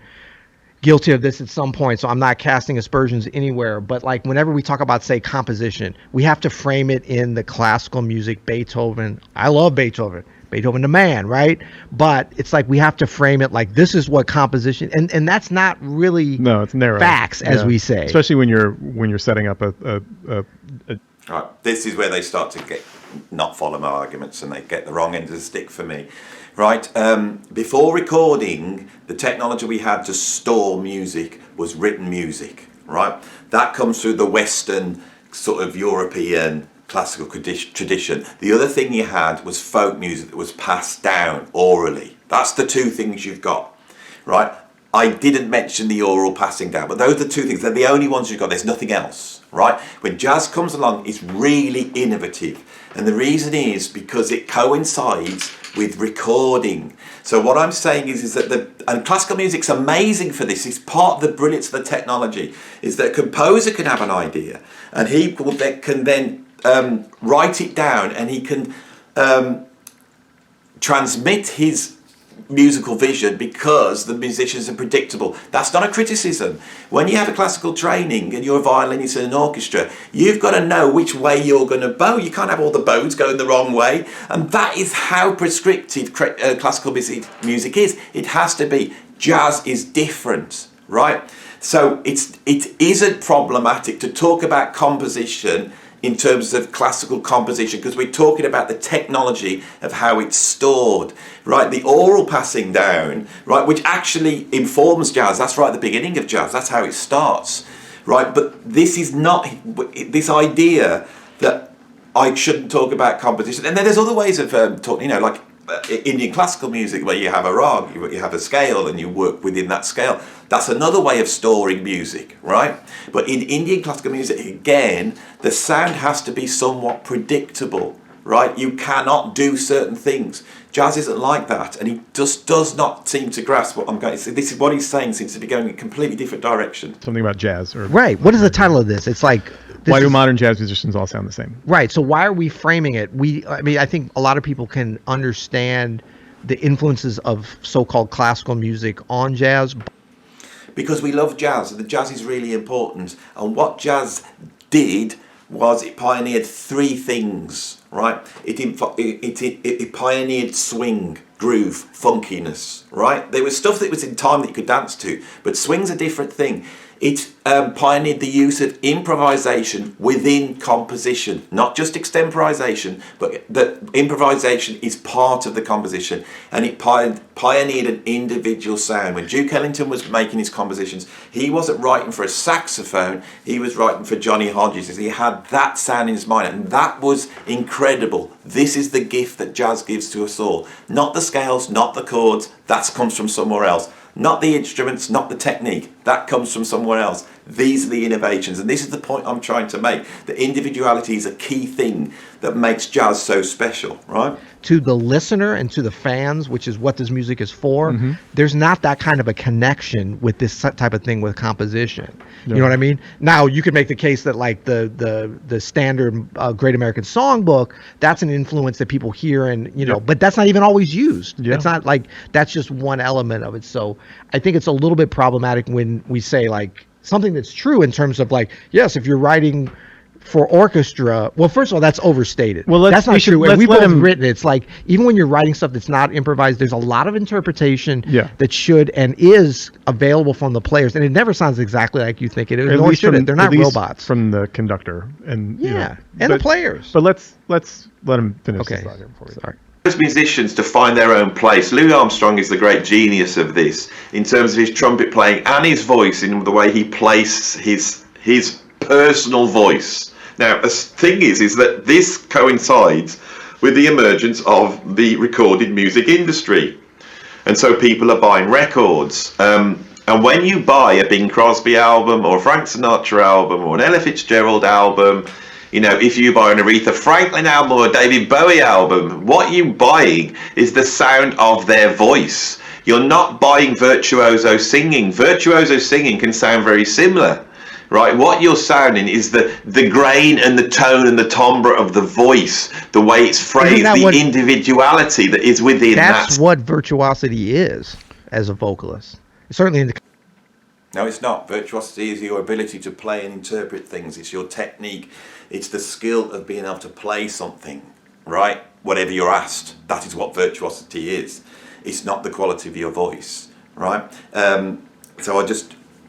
guilty of this at some point, so I'm not casting aspersions anywhere, but like whenever we talk about, say, composition, we have to frame it in the classical music. Beethoven, I love Beethoven the man, right? But it's like we have to frame it like this is what composition, and that's not really it's narrow facts, as we say, especially when you're setting up a Right, this is where they start to not follow my arguments, and they get the wrong end of the stick for me. Right, before recording, the technology we had to store music was written music, right? That comes through the Western sort of European classical tradition. The other thing you had was folk music that was passed down orally. That's the two things you've got, right? I didn't mention the oral passing down, but those are the two things. They're the only ones you've got. There's nothing else, right? When jazz comes along, it's really innovative. And the reason is because it coincides with recording. So what I'm saying is that and classical music's amazing for this. It's part of the brilliance of the technology, is that a composer can have an idea and can then write it down, and he can transmit his musical vision because the musicians are predictable. That's not a criticism. When you have a classical training and you're a violinist in an orchestra, you've got to know which way you're going to bow. You can't have all the bows going the wrong way, and that is how prescriptive classical music is. It has to be. Jazz is different, right? So it isn't problematic to talk about composition in terms of classical composition, because we're talking about the technology of how it's stored, right? The oral passing down, right, which actually informs jazz. That's right at the beginning of jazz. That's how it starts, right? But this is not this idea that I shouldn't talk about composition. And then there's other ways of talking, like Indian classical music, where you have a rag, you have a scale, and you work within that scale. That's another way of storing music, right? But in Indian classical music, again, the sound has to be somewhat predictable, right? You cannot do certain things. Jazz isn't like that, and he just does not seem to grasp what I'm going to say. This is what he's saying, seems to be going in a completely different direction. Something about jazz. Right. What is the title of this? It's like... Why do modern jazz musicians all sound the same? Right. So why are we framing it? I think a lot of people can understand the influences of so-called classical music on jazz. Because we love jazz, and the jazz is really important. And what jazz did was it pioneered three things, right? It pioneered swing, groove, funkiness, right? There was stuff that was in time that you could dance to, but swing's a different thing. It pioneered the use of improvisation within composition, not just extemporization, but that improvisation is part of the composition. And it pioneered an individual sound. When Duke Ellington was making his compositions, he wasn't writing for a saxophone, he was writing for Johnny Hodges. He had that sound in his mind, and that was incredible. This is the gift that jazz gives to us all. Not the scales, not the chords, that comes from somewhere else. Not the instruments, not the technique. That comes from somewhere else. These are the innovations, and this is the point I'm trying to make. The individuality is a key thing that makes jazz so special, right? To the listener and to the fans, which is what this music is for, there's not that kind of a connection with this type of thing with composition. You know what I mean? Now, you could make the case that like the standard Great American Songbook, that's an influence that people hear, and but that's not even always used. Yeah. It's not like that's just one element of it. So I think it's a little bit problematic when we say like something that's true in terms of like, yes, if you're writing for orchestra, well, first of all, that's overstated. Well, that's not true. And we've both written it. It's like, even when you're writing stuff that's not improvised, there's a lot of interpretation that should and is available from the players, and it never sounds exactly like you think it is. Nor should it. They're not robots. From the conductor and and the players. But let's let him finish this thought here before we start. Those musicians to find their own place. Louis Armstrong is the great genius of this in terms of his trumpet playing and his voice, in the way he places his personal voice. Now, the thing is that this coincides with the emergence of the recorded music industry. And so people are buying records. And when you buy a Bing Crosby album or a Frank Sinatra album or an Ella Fitzgerald album, if you buy an Aretha Franklin album or a David Bowie album, what you're buying is the sound of their voice. You're not buying virtuoso singing. Virtuoso singing can sound very similar. Right, what you're sounding is the grain and the tone and the timbre of the voice, the way it's phrased, the individuality that is within that. That's what virtuosity is as a vocalist. Certainly in the... No, it's not. Virtuosity is your ability to play and interpret things. It's your technique. It's the skill of being able to play something, right? Whatever you're asked. That is what virtuosity is. It's not the quality of your voice, right? So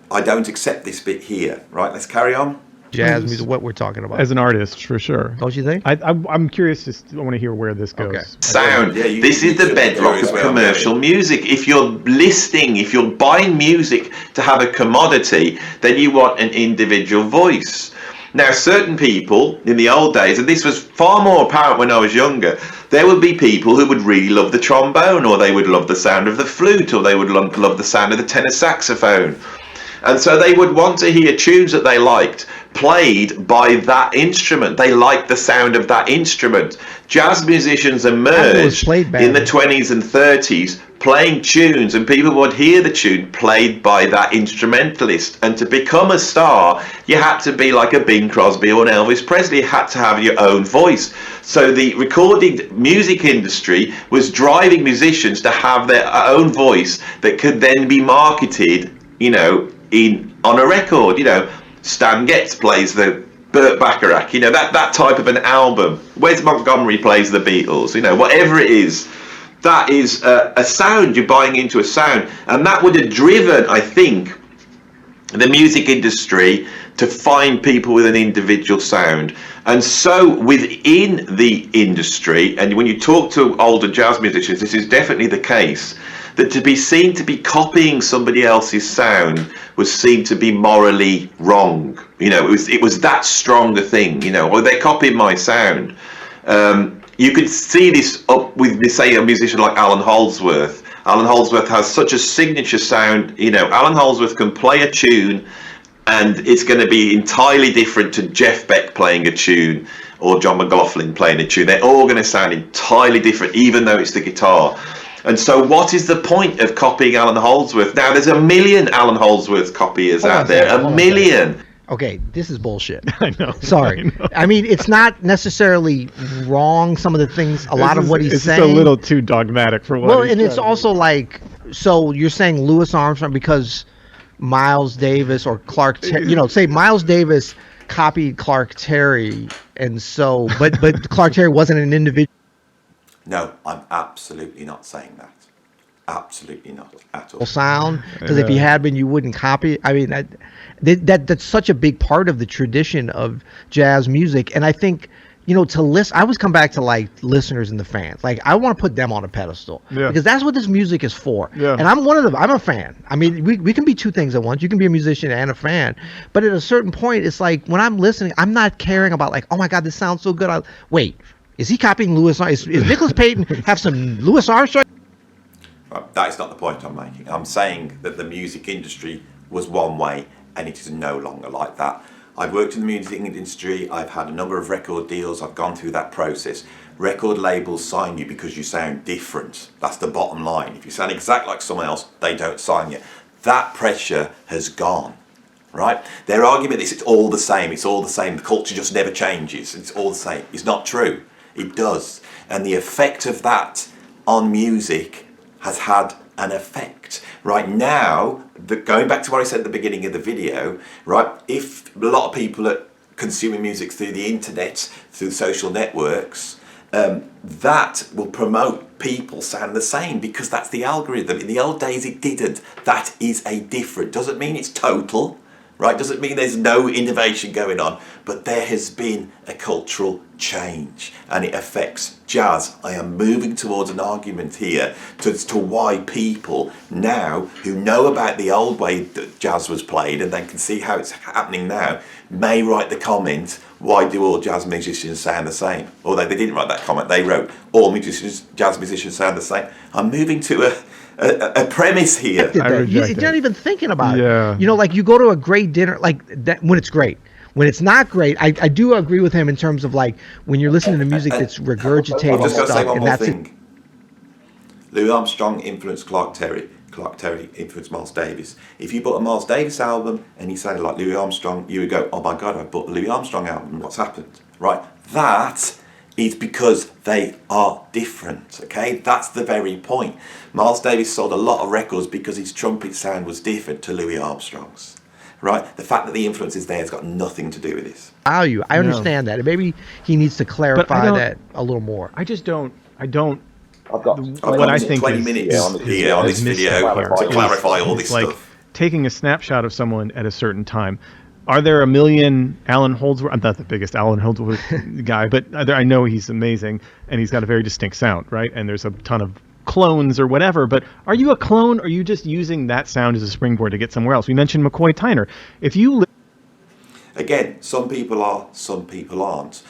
I don't accept this bit here, right? Let's carry on. Jazz music, what we're talking about. As an artist, for sure. Don't you think? I'm curious, I want to hear where this goes. Okay. Sound. This is the bedrock of commercial music. If you're listening, if you're buying music to have a commodity, then you want an individual voice. Now, certain people in the old days, and this was far more apparent when I was younger, there would be people who would really love the trombone, or they would love the sound of the flute, or they would love the sound of the tenor saxophone. And so they would want to hear tunes that they liked played by that instrument. They liked the sound of that instrument. Jazz musicians emerged in the 20s and 30s playing tunes, and people would hear the tune played by that instrumentalist. And to become a star, you had to be like a Bing Crosby or an Elvis Presley. You had to have your own voice. So the recording music industry was driving musicians to have their own voice that could then be marketed, you know, on a record. You know, Stan Getz plays the Burt Bacharach, you know, that type of an album. Wes Montgomery plays the Beatles, you know, whatever it is, that is a sound. You're buying into a sound, and that would have driven, I think, the music industry to find people with an individual sound. And so within the industry, and when you talk to older jazz musicians, this is definitely the case, that to be seen to be copying somebody else's sound was seen to be morally wrong. You know, it was that strong a thing, you know, or they're copying my sound. You could see this up with, say, a musician like Alan Holdsworth. Alan Holdsworth has such a signature sound. You know, Alan Holdsworth can play a tune and it's going to be entirely different to Jeff Beck playing a tune or John McLaughlin playing a tune. They're all going to sound entirely different, even though it's the guitar. And so what is the point of copying Alan Holdsworth? Now, there's a million Alan Holdsworth copiers out there, a million. Okay, this is bullshit. I know. Sorry. I mean, it's not necessarily wrong, some of the things, a lot of what he's saying. It's a little too dogmatic for what Well, and it's also like, so you're saying Louis Armstrong because Miles Davis or Clark, you know, say Miles Davis copied Clark Terry, and so, but Clark Terry wasn't an individual. No, I'm absolutely not saying that. Absolutely not at all. Sound, because if you had been, you wouldn't copy it. I mean, that's such a big part of the tradition of jazz music, and I think, you know, to listen, I always come back to like listeners and the fans. Like, I want to put them on a pedestal because that's what this music is for. Yeah. And I'm one of them. I'm a fan. I mean, we can be two things at once. You can be a musician and a fan, but at a certain point, it's like when I'm listening, I'm not caring about like, oh my God, this sounds so good. Wait. Is he copying Louis Armstrong? Is Nicholas Payton have some Louis Armstrong? Right, that is not the point I'm making. I'm saying that the music industry was one way and it is no longer like that. I've worked in the music industry. I've had a number of record deals. I've gone through that process. Record labels sign you because you sound different. That's the bottom line. If you sound exactly like someone else, they don't sign you. That pressure has gone. Right? Their argument is it's all the same. It's all the same. The culture just never changes. It's all the same. It's not true. It does. And the effect of that on music has had an effect. Right now, going back to what I said at the beginning of the video, right, if a lot of people are consuming music through the internet, through social networks, that will promote people sound the same because that's the algorithm. In the old days, it didn't. That is a different. Doesn't mean it's total. Right, doesn't mean there's no innovation going on, but there has been a cultural change and it affects jazz. I am moving towards an argument here as to why people now who know about the old way that jazz was played and they can see how it's happening now may write the comment, why do all jazz musicians sound the same? Although they didn't write that comment, they wrote all jazz musicians sound the same. I'm moving to a premise here. You're not even thinking about it. You know, like you go to a great dinner, like that when it's great. When it's not great, I do agree with him in terms of like when you're listening to music that's regurgitating I've just got to say stuff, one and more that's thing. it. Louis Armstrong influenced Clark Terry. Clark Terry influenced Miles Davis. If you bought a Miles Davis album and he sounded like Louis Armstrong, you would go, oh my God, I bought a Louis Armstrong album. What's happened? Right? That is because they are different, okay? That's the very point. Miles Davis sold a lot of records because his trumpet sound was different to Louis Armstrong's, right? The fact that the influence is there has got nothing to do with this. Value. I understand that. Maybe he needs to clarify that a little more. I don't. I've got what I think 20 minutes on this video to clarify all this stuff. Taking a snapshot of someone at a certain time. Are there a million Alan Holdsworth? I'm not the biggest Alan Holdsworth guy, but I know he's amazing and he's got a very distinct sound, right? And there's a ton of clones or whatever, but are you a clone or are you just using that sound as a springboard to get somewhere else? We mentioned McCoy Tyner. If you Again, some people are, some people aren't.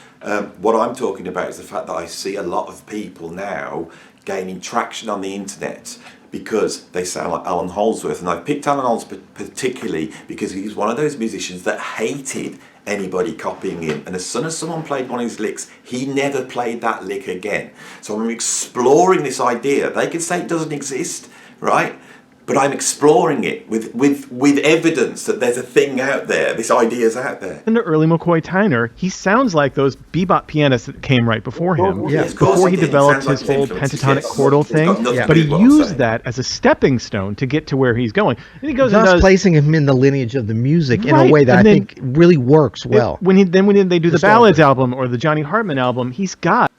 What I'm talking about is the fact that I see a lot of people now gaining traction on the internet because they sound like Alan Holdsworth. And I picked Alan Holdsworth particularly because he's one of those musicians that hated anybody copying him. And as soon as someone played one of his licks, he never played that lick again. So I'm exploring this idea. They can say it doesn't exist, right? But I'm exploring it with evidence that there's a thing out there. This idea's out there. In the early McCoy Tyner, he sounds like those bebop pianists that came right before him. Yes, before he developed like his whole influences, pentatonic yes. chordal thing. Yeah. But he used that as a stepping stone to get to where he's going. And he goes thus and does, placing him in the lineage of the music in Right, a way that I and then- think really works well. when they do the ballads album or the Johnny Hartman album, he's got.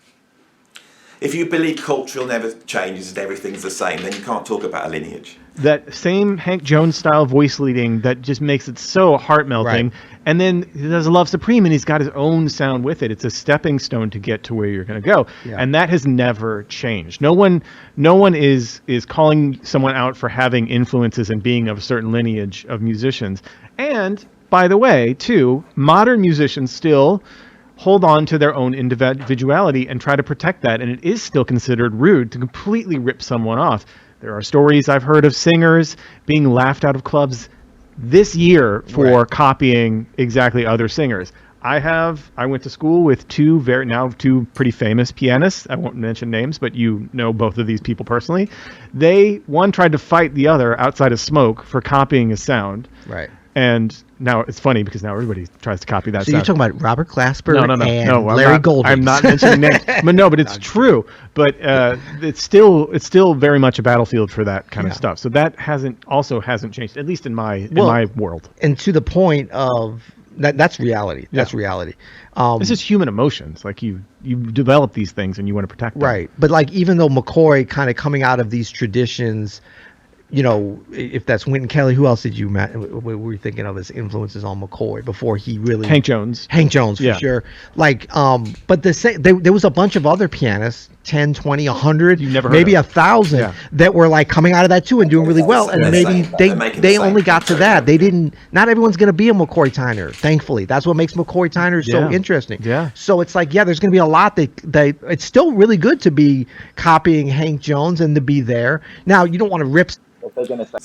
If you believe culture never changes and everything's the same, then you can't talk about a lineage. That same Hank Jones style voice leading that just makes it so heart melting. Right. And then he does Love Supreme and he's got his own sound with it. It's a stepping stone to get to where you're going to go. Yeah. And that has never changed. No one is calling someone out for having influences and being of a certain lineage of musicians. And by the way, too, modern musicians still hold on to their own individuality and try to protect that. And it is still considered rude to completely rip someone off. There are stories I've heard of singers being laughed out of clubs this year for copying exactly other singers. I went to school with two pretty famous pianists. I won't mention names, but you know both of these people personally. One tried to fight the other outside of Smoke for copying his sound. Right. And now it's funny because now everybody tries to copy that So sound. you're talking about Robert Glasper and I'm Larry not, Golding. I'm not mentioning names, but it's true. But it's still very much a battlefield for that kind of stuff. So that hasn't changed, at least in my world. And to the point of that's reality. That's reality. This is human emotions. Like you develop these things and you want to protect them. Right. But like even though McCoy kind of coming out of these traditions, you know, if that's Winton Kelly, who else did you were you thinking of as influences on McCoy before he really Hank Jones for sure. Like but there was a bunch of other pianists, 10, 20, 100, maybe 1,000 that were like coming out of that too and doing really well, and maybe they only got to that. They didn't. Not everyone's going to be a McCoy Tyner, thankfully. That's what makes McCoy Tyner so interesting. Yeah. So it's like there's going to be a lot that it's still really good to be copying Hank Jones and to be there. Now you don't want to rip. So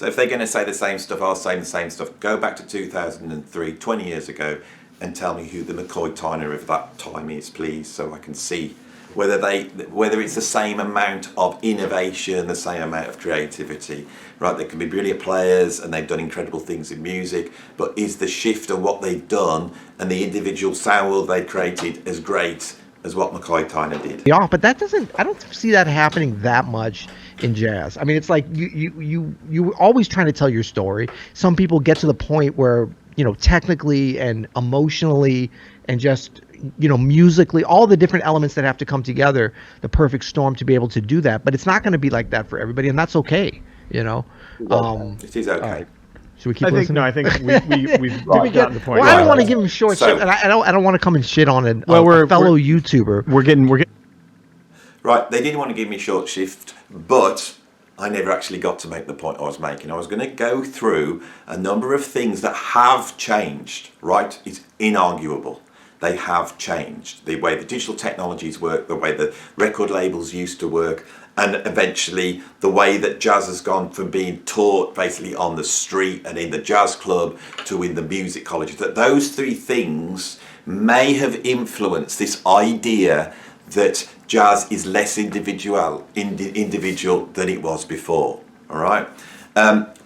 if they're going to say the same stuff, I'll say the same stuff. Go back to 2003, 20 years ago, and tell me who the McCoy Tyner of that time is, please, so I can see whether it's the same amount of innovation, the same amount of creativity. Right? They can be brilliant players and they've done incredible things in music, but is the shift of what they've done and the individual sound world they've created as great as what McCoy Tyner did? Yeah, but I don't see that happening that much in jazz. I mean, it's like you always trying to tell your story. Some people get to the point where, you know, technically and emotionally and just, you know, musically, all the different elements that have to come together, the perfect storm to be able to do that. But it's not going to be like that for everybody, and that's okay, you know. It is okay. Right. Should we keep listening? I think we've gotten the point. Well, I don't want to give him short shit, and I don't want to come and shit on a fellow YouTuber. We're getting Right, they didn't want to give me short shift, but I never actually got to make the point I was making. I was going to go through a number of things that have changed, right? It's inarguable. They have changed. The way the digital technologies work, the way the record labels used to work, and eventually the way that jazz has gone from being taught basically on the street and in the jazz club to in the music colleges. That those three things may have influenced this idea that jazz is less individual than it was before. All right.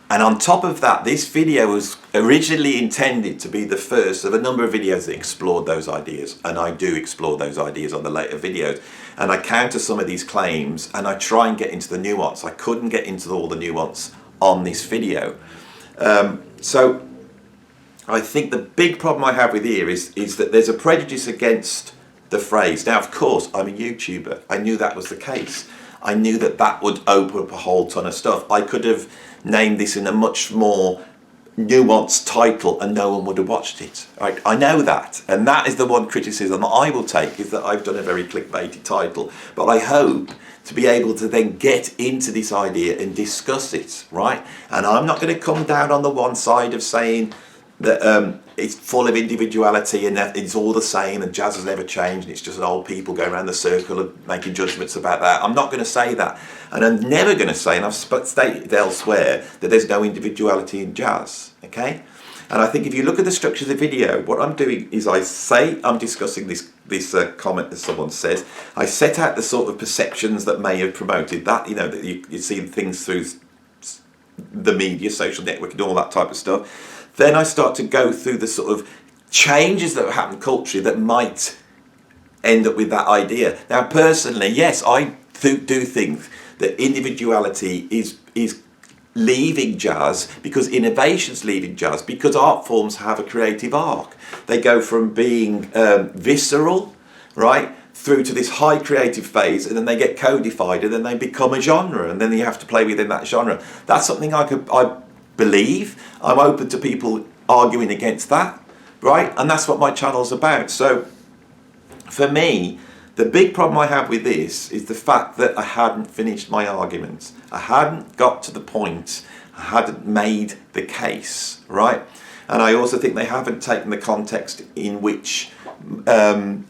And on top of that, this video was originally intended to be the first of a number of videos that explored those ideas. And I do explore those ideas on the later videos. And I counter some of these claims and I try and get into the nuance. I couldn't get into all the nuance on this video. So I think the big problem I have with here is that there's a prejudice against the phrase. Now, of course, I'm a YouTuber. I knew that was the case. I knew that would open up a whole ton of stuff. I could have named this in a much more nuanced title and no one would have watched it. Right? I know that. And that is the one criticism that I will take, is that I've done a very clickbaity title. But I hope to be able to then get into this idea and discuss it, right? And I'm not going to come down on the one side of saying that it's full of individuality and that it's all the same and jazz has never changed and it's just old people going around the circle of making judgments about that. I'm not going to say that. And I'm never going to say, and I've stated elsewhere, that there's no individuality in jazz, okay? And I think if you look at the structure of the video, what I'm doing is I say I'm discussing this comment that someone says. I set out the sort of perceptions that may have promoted that, that you see things through the media, social network and all that type of stuff. Then I start to go through the sort of changes that have happened culturally that might end up with that idea. Now, personally, yes, I do think that individuality is leaving jazz because innovation's leaving jazz because art forms have a creative arc. They go from being visceral, right, through to this high creative phase, and then they get codified, and then they become a genre, and then you have to play within that genre. That's something I believe. I'm open to people arguing against that, right? And that's what my channel's about. So for me, the big problem I have with this is the fact that I hadn't finished my arguments. I hadn't got to the point. I hadn't made the case, right? And I also think they haven't taken the context in which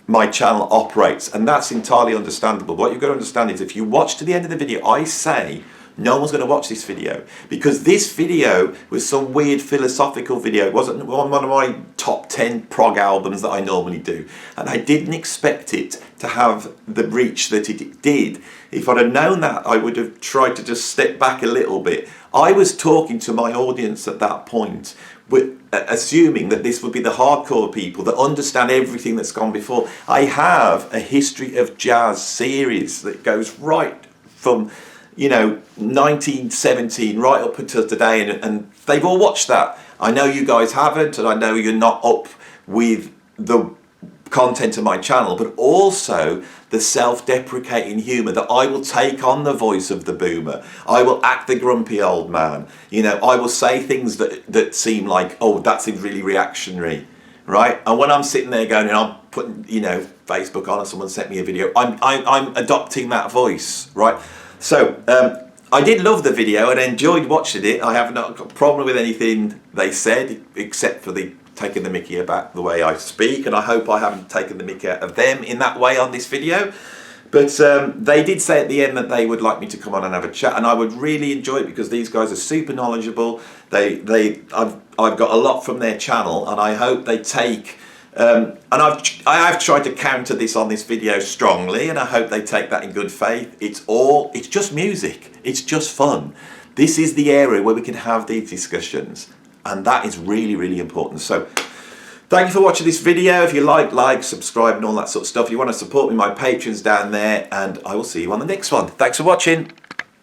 my channel operates, and that's entirely understandable. What you've got to understand is if you watch to the end of the video, I say no one's going to watch this video because this video was some weird philosophical video. It wasn't one of my top 10 prog albums that I normally do, and I didn't expect it to have the reach that it did. If I'd have known that, I would have tried to just step back a little bit. I was talking to my audience at that point, assuming that this would be the hardcore people that understand everything that's gone before. I have a history of jazz series that goes right from 1917 right up until today, and they've all watched that. I know you guys haven't, and I know you're not up with the content of my channel, but also the self-deprecating humour that I will take on the voice of the boomer. I will act the grumpy old man. I will say things that seem like, oh, that's really reactionary, right? And when I'm sitting there going, and I'm putting, Facebook on, and someone sent me a video, I'm adopting that voice, right? So I did love the video and enjoyed watching it. I have not got a problem with anything they said, except for taking the mickey about the way I speak, and I hope I haven't taken the mickey out of them in that way on this video. But they did say at the end that they would like me to come on and have a chat, and I would really enjoy it because these guys are super knowledgeable. I've got a lot from their channel, and I hope they take. And I have tried to counter this on this video strongly, and I hope they take that in good faith. It's just music. It's just fun. This is the area where we can have these discussions, and that is really, really important. So thank you for watching this video. If you like, subscribe and all that sort of stuff. If you want to support me, my Patreon's down there, and I will see you on the next one. Thanks for watching.